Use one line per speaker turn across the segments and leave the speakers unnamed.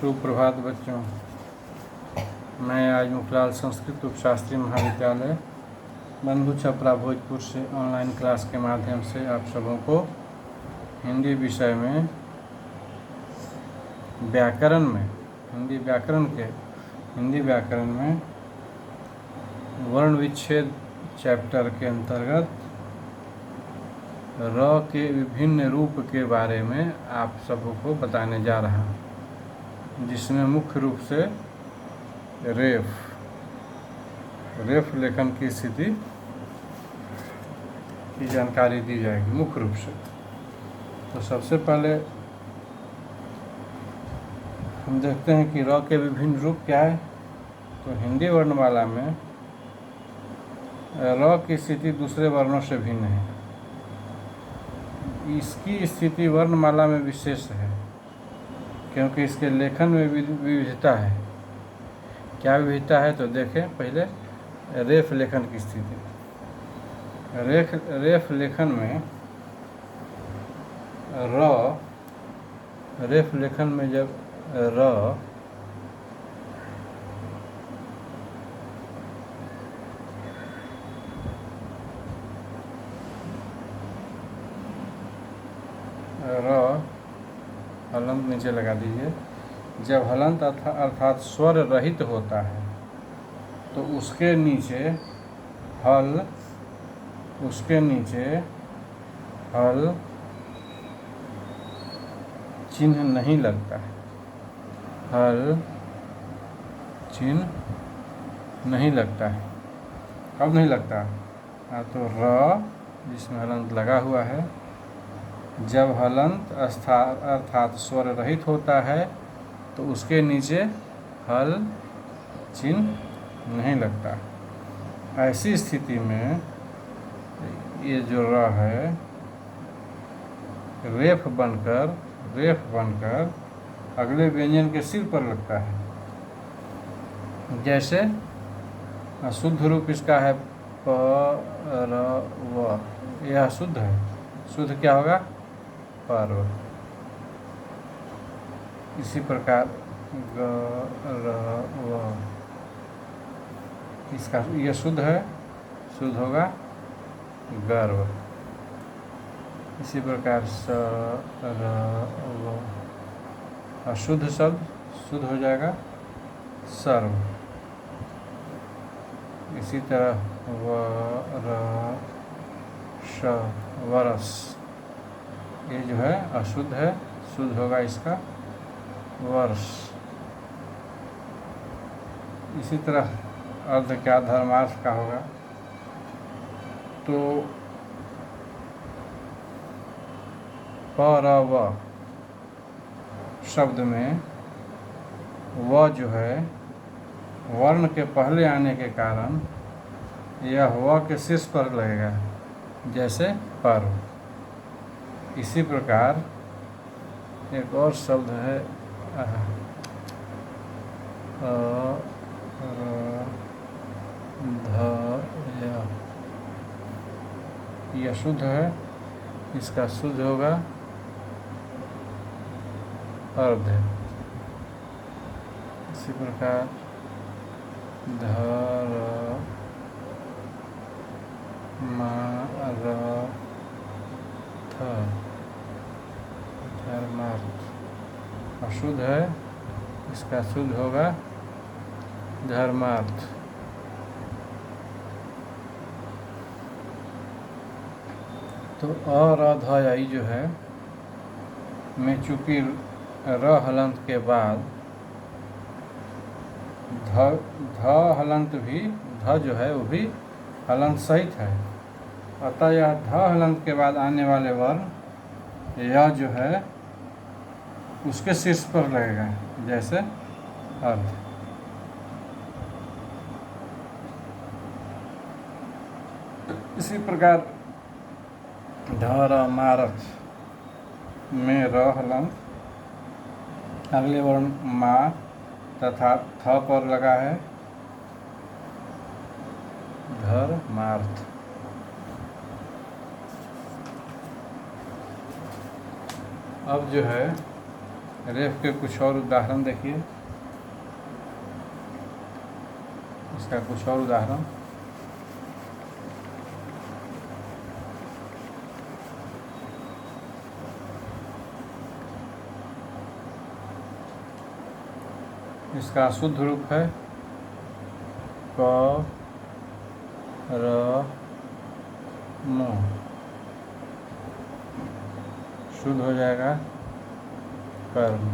सुप्रभात बच्चों। मैं आज मुखलाल संस्कृत उपशास्त्री महाविद्यालय बंधु छपरा भोजपुर से ऑनलाइन क्लास के माध्यम से आप सबों को हिंदी विषय में हिंदी व्याकरण में वर्ण विच्छेद चैप्टर के अंतर्गत र के विभिन्न रूप के बारे में आप सबों को बताने जा रहा हूँ, जिसमें मुख्य रूप से रेफ लेखन की स्थिति की जानकारी दी जाएगी मुख्य रूप से। तो सबसे पहले हम देखते हैं कि र के विभिन्न रूप क्या है। तो हिंदी वर्णमाला में र की स्थिति दूसरे वर्णों से भिन्न है। इसकी स्थिति वर्णमाला में विशेष है क्योंकि इसके लेखन में विविधता है। क्या विविधता है तो देखें पहले रेफ लेखन की स्थिति। रेफ लेखन में रेफ लेखन में जब हलंत नीचे लगा दीजिए। जब हलंत अर्थात स्वर रहित होता है तो उसके नीचे हल चिन्ह नहीं लगता है। हल चिन्ह नहीं लगता है। कब नहीं लगता? तो र जिसमें हलंत लगा हुआ है, जब हलंत अर्थात स्वर रहित होता है तो उसके नीचे हल चिन्ह नहीं लगता। ऐसी स्थिति में ये जो र है रेफ बनकर अगले व्यंजन के सिर पर लगता है। जैसे शुद्ध रूप इसका है प र व। यह शुद्ध है। शुद्ध क्या होगा? पर्व। इसी प्रकार ग र व, इसका यह शुद्ध है, शुद्ध होगा गर्व। इसी प्रकार स र व, अशुद्ध शब्द शुद्ध हो जाएगा सर्व। इसी तरह व र श वरस, ये जो है अशुद्ध है, शुद्ध होगा इसका वर्ष। इसी तरह अर्ध क्या धर्मार्थ का होगा। तो प र व शब्द में व जो है वर्ण के पहले आने के कारण यह व के शीर्ष पर लगेगा, जैसे पर्व। इसी प्रकार एक और शब्द है यह शुद्ध है, इसका शुद्ध होगा अर्ध। इसी प्रकार धर धर्मार्थ अशुद्ध है, इसका शुद्ध होगा धर्मार्थ। तो अ जो है में चूंकि र हलंत के बाद ध हलंत भी ध जो है वो भी हलंत सहित है, अतः यह ध हलंत के बाद आने वाले वर्ण यह जो है उसके शीर्ष पर लगेगा, जैसे अर्ध। इसी प्रकार धर्मार्थ में र हलंत अगले वर्ण मा तथा थ पर लगा है, धर्मार्थ। अब जो है रेफ के कुछ और उदाहरण देखिए, इसका कुछ और उदाहरण। इसका शुद्ध रूप है क र म, शुद्ध हो जाएगा कर्म।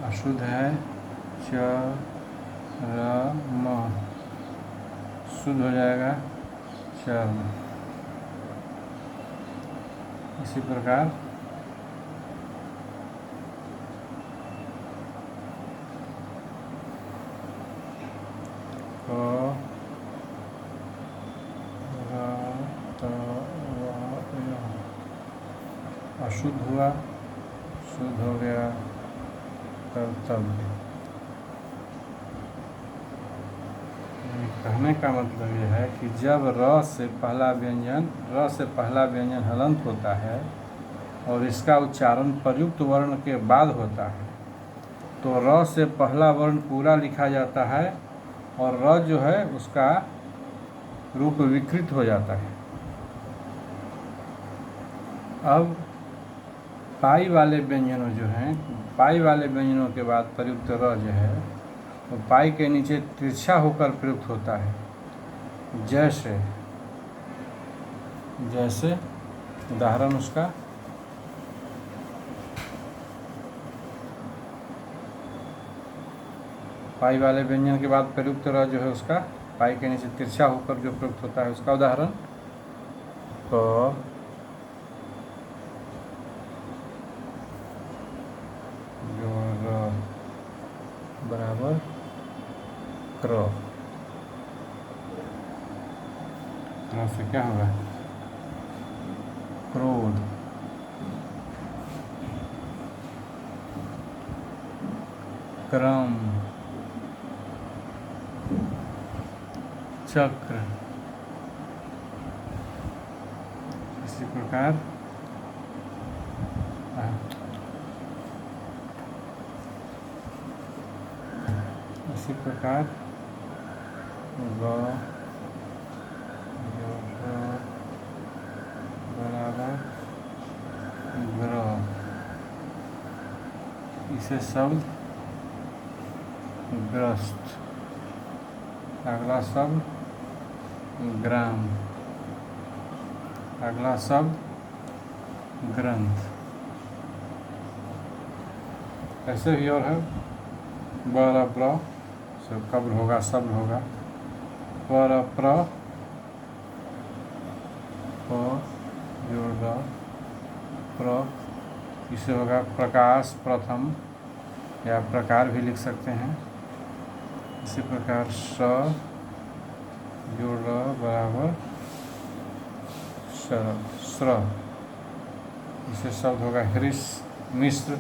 अशुद्ध है च र म, शुद्ध हो जाएगा चर्म। इसी प्रकार अशुद्ध हुआ, शुद्ध हो गया कर्तव्य। कहने का मतलब यह है कि जब र से पहला व्यंजन हलंत होता है और इसका उच्चारण प्रयुक्त वर्ण के बाद होता है तो र से पहला वर्ण पूरा लिखा जाता है और र जो है उसका रूप विकृत हो जाता है। अब पाई वाले व्यंजनों जो हैं, पाई वाले व्यंजनों के बाद प्रयुक्त र जो है वो पाई के नीचे तिरछा होकर प्रयुक्त होता है। जैसे जैसे उदाहरण उसका पाई वाले व्यंजन के बाद प्रयुक्त र जो है उसका पाई के नीचे तिरछा होकर जो प्रयुक्त होता है उसका उदाहरण क बराबर क्र। क्र से क्या होगा? क्रोध। क्रम, चक्र। इसी प्रकार बराबर ग्रह। इसे शब्द ग्रस्त। अगला शब्द ग्राम। अगला शब्द ग्रंथ। ऐसे ही और है बर प्र से कब्र होगा, शब्द होगा पर प्र जोड़ प्र, इसे होगा प्रकाश प्रथम या प्रकार भी लिख सकते हैं। इसी प्रकार स जोड़ बराबर स्र, इसे शब्द होगा हृष मिश्र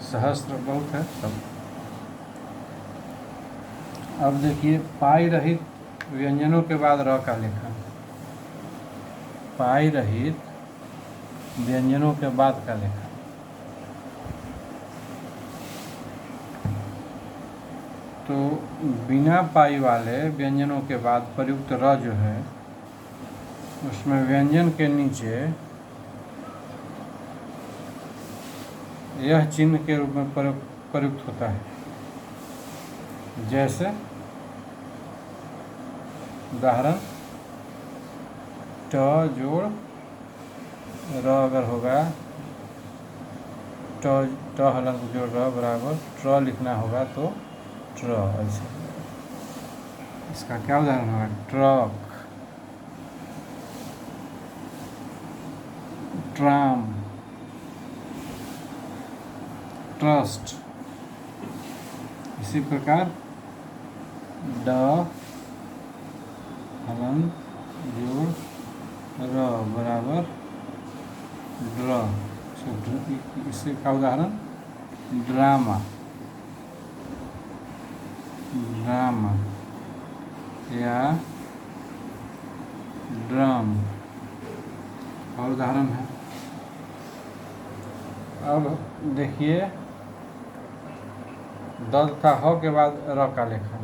सहस्त्र, बहुत है सब। अब देखिए पाई रहित व्यंजनों के बाद र का लेखन। पाई रहित व्यंजनों के बाद का लेखन। तो बिना पाई वाले व्यंजनों के बाद प्रयुक्त र जो है उसमें व्यंजन के नीचे यह चिन्ह के रूप में प्रयुक्त होता है। जैसे उदाहरण ट जोड़ र अगर होगा ट हलंत जोड़ र बराबर ट्र लिखना होगा तो ट्र। ऐसे इसका क्या उदाहरण होगा? Truck, tram, trust. इसी प्रकार ड हलंत जोड़ र बराबर ड्र। इससे का उदाहरण ड्रामा, ड्रामा या ड्रम। और उदाहरण है अब देखिए द तथा ह के बाद र का लेखन।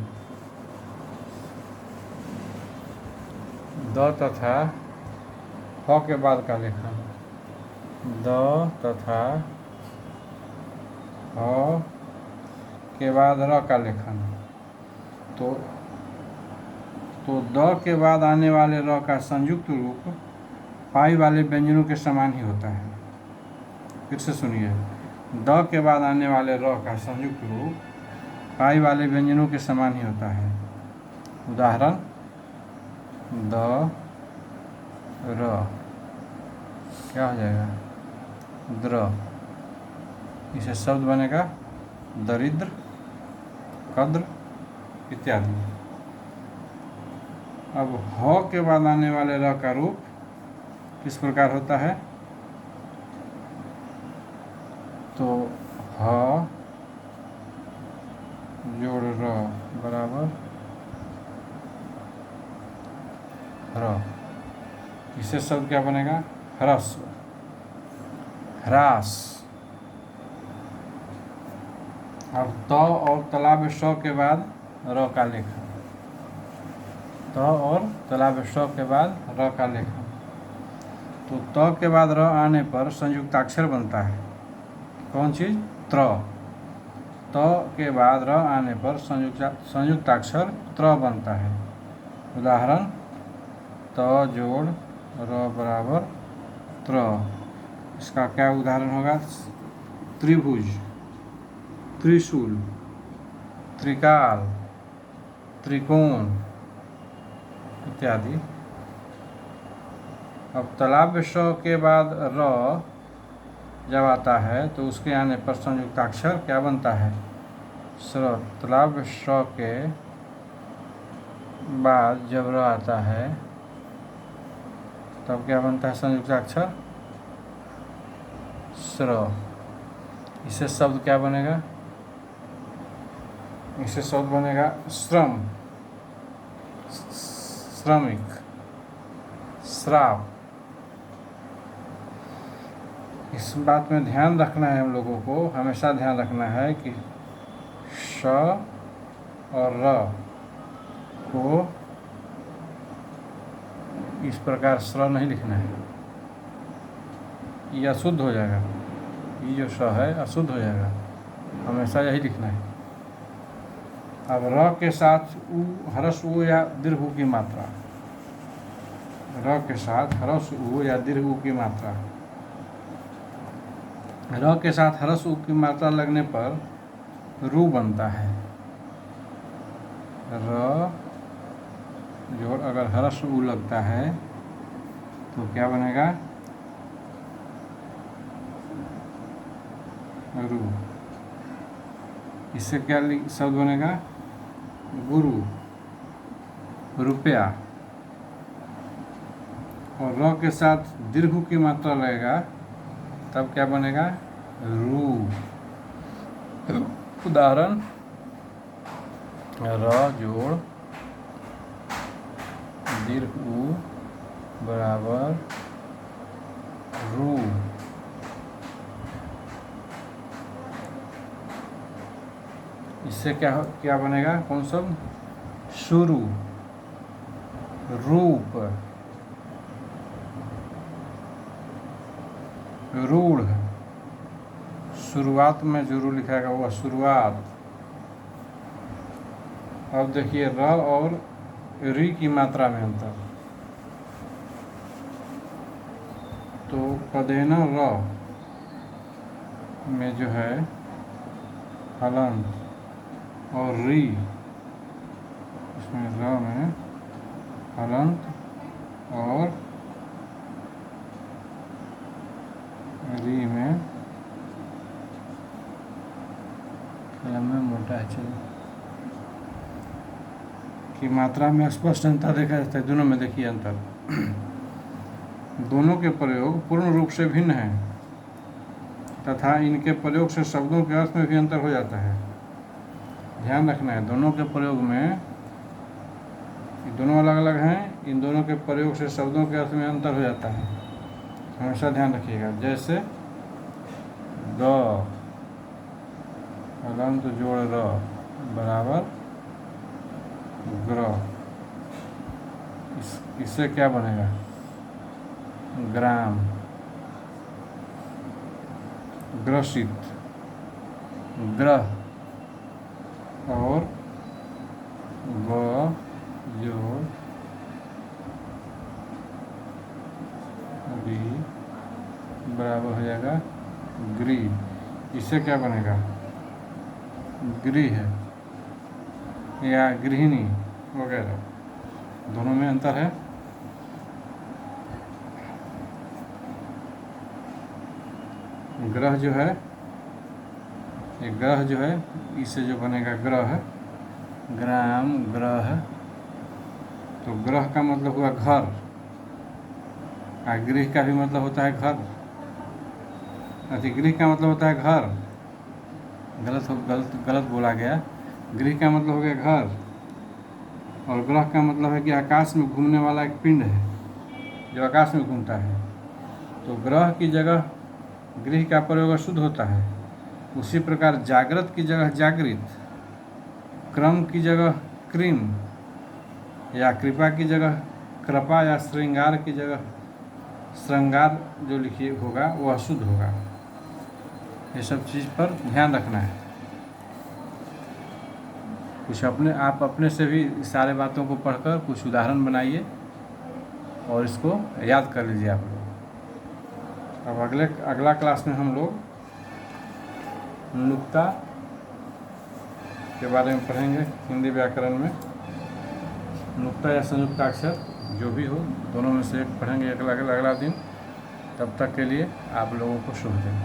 द तथा ह के बाद का लेखन। द तथा ह के बाद र का लेखन। तो द के बाद आने वाले र का संयुक्त रूप पाई वाले व्यंजनों के समान ही होता है। फिर से सुनिए, द के बाद आने वाले र का संयुक्त रूप पाई वाले व्यंजनों के समान ही होता है। उदाहरण, द र क्या हो जाएगा, द्र। इसे शब्द बनेगा दरिद्र, कद्र इत्यादि। अब ह के बाद आने वाले र का रूप किस प्रकार होता है, तो ह जोड़ र बराबर र। इसे शब्द क्या बनेगा, ह्रस्व, ह्रास। अब त और तालाब श के बाद र का लेखन। त और तालाब श के बाद र का लेखन। तो त के बाद र आने पर संयुक्ताक्षर बनता है। कौन चीज, त्र। त के बाद र आने पर संयुक्ताक्षर त्र बनता है। उदाहरण, त जोड़ र बराबर त्र। इसका क्या उदाहरण होगा, त्रिभुज, त्रिशूल, त्रिकाल, त्रिकोण इत्यादि। अब तालाब श के बाद र जब आता है तो उसके आने पर संयुक्ताक्षर क्या बनता है, स्र। तालाब श के बाद जब र आता है तब क्या बनता है, संयुक्ताक्षर स्र। इसे शब्द क्या बनेगा, इसे शब्द बनेगा श्रम, श्रमिक, श्राप। इस बात में ध्यान रखना है, हम लोगों को हमेशा ध्यान रखना है कि श और र को इस प्रकार स्र नहीं लिखना है, ये अशुद्ध हो जाएगा। ये जो श है अशुद्ध हो जाएगा, हमेशा यही लिखना है। अब र के साथ उ, ह्रस्व उ या दीर्घ उ की मात्रा। र के साथ ह्रस्व उ या दीर्घ उ की मात्रा। र के साथ ह्रस्व उ की मात्रा लगने पर रू बनता है। र जोड़ अगर ह्रस्व उ लगता है तो क्या बनेगा, रू। इससे क्या शब्द बनेगा, गुरु, रुपया। और र के साथ दीर्घ की मात्रा लगेगा तब क्या बनेगा, रू। उदाहरण, र जोड़ दीर्घ उ बराबर रू। इससे क्या बनेगा, कौन शब्द, शुरू, रूप, रूढ़। शुरुआत में जरूर लिखाएगा वह शुरुआत। अब देखिए र और री की मात्रा में अंतर। तो पदेना र में जो है हलंत और री, इसमें र में हलंत और री में कलम में मोटा है, चलो की मात्रा में स्पष्ट अंतर देखा जाता है। दोनों में देखिए अंतर। दोनों के प्रयोग पूर्ण रूप से भिन्न हैं तथा इनके प्रयोग से शब्दों के अर्थ में भी अंतर हो जाता है। ध्यान रखना है, दोनों के प्रयोग में, दोनों अलग अलग हैं, इन दोनों के प्रयोग से शब्दों के अर्थ में अंतर हो जाता है, हमेशा ध्यान रखिएगा। जैसे ग हलंत जोड़ र बराबर ग्र। इससे क्या बनेगा? ग्राम। ग्रसित, ग्रह और ग जोड़ री बराबर हो जाएगा गृह। इससे क्या बनेगा? गृह या गृहिणी वगैरह, दोनों में अंतर है। ग्रह जो है, ये ग्रह जो है, इससे जो बनेगा ग्रह, ग्राम ग्रह। तो ग्रह का मतलब हुआ घर, और गृह का भी मतलब होता है घर। गृह का मतलब होता है घर, गलत बोला गया। गृह का मतलब हो गया घर, और ग्रह का मतलब है कि आकाश में घूमने वाला एक पिंड है जो आकाश में घूमता है। तो ग्रह की जगह गृह का प्रयोग अशुद्ध होता है। उसी प्रकार जागृत की जगह जागृत, क्रम की जगह क्रीम, या कृपा की जगह कृपा, या श्रृंगार की जगह श्रृंगार जो लिखिए होगा वो अशुद्ध होगा। ये सब चीज़ पर ध्यान रखना है। कुछ आप अपने से भी सारे बातों को पढ़कर कुछ उदाहरण बनाइए और इसको याद कर लीजिए आप लोग। अब अगला क्लास में हम लोग नुक्ता के बारे में पढ़ेंगे। हिंदी व्याकरण में नुक्ता या संयुक्ताक्षर जो भी हो, दोनों में से एक पढ़ेंगे अगला दिन। तब तक के लिए आप लोगों को शुभ दिन।